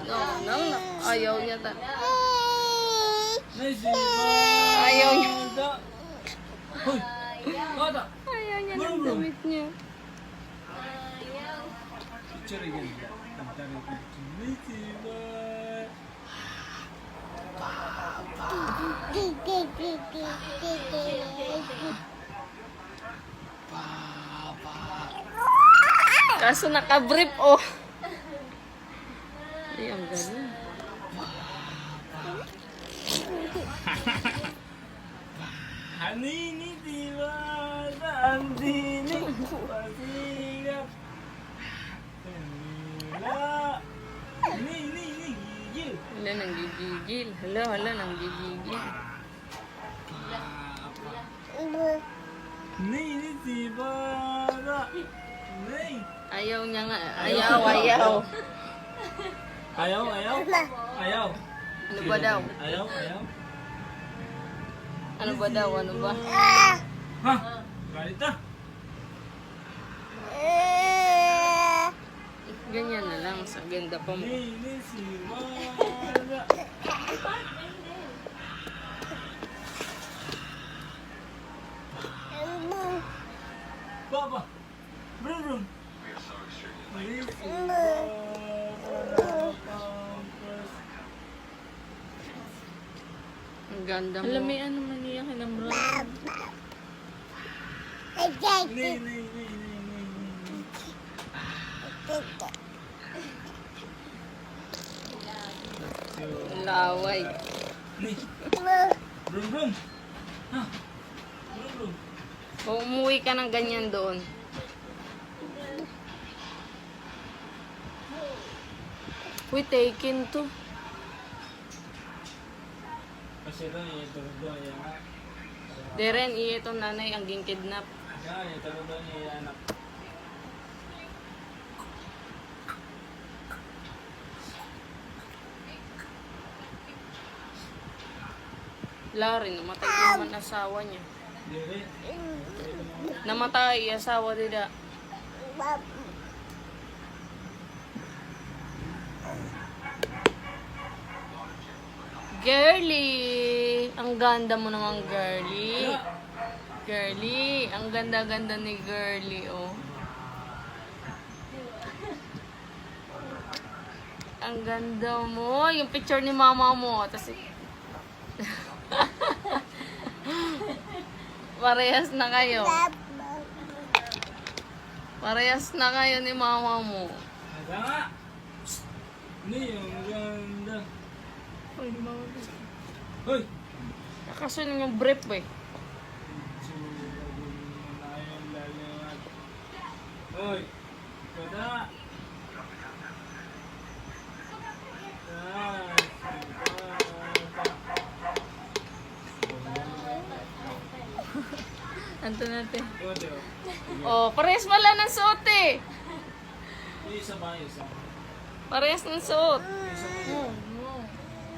No, no, no. Ayaw niya ta. Ayaw niya. Ayaw niya ng damit niya. Kaso nakabrief, oh. Ay, ang galing. Hanini diwata andini pasigap. Hala, nanggigigil. Hala, nanggigigil. Nini diwata. Nay. Ayaw niya nga. Ayaw. Ayaw. Ano ba daw? Ayaw. Ano ba? Ha? Galita. Ganyan na lang. Sa ganda pa mo. Nini siwala. Baba. Brum. Nini siwala. Ang ganda mo. Alam mo, ano man niya kinamra. Nay. Laway. Nay. Brum. Ha? Brum. O umuwi ka ng ganyan doon. Uy, taken to. Kasi doon ito doon yan. Deren, iya itong nanay ang ginkidnap. Yan, ito doon yan anak. Lari, namatay naman asawa niya. Dire. Namatay, asawa nila. Girly! Ang ganda mo naman, girly. Girly, ang ganda-ganda ni girly, oh. Ang ganda mo. Yung picture ni mama mo. Tapos, parehas na kayo. Parehas na kayo ni mama mo. Ada nga. Ni, ang ganda. Ay, mama mo. Hoy! Nakasunod yung brief eh. Hoy! Kada! Anto natin. Oh, parehas pala ng suot eh. Isa ba? Parehas ng suot. Isa ba?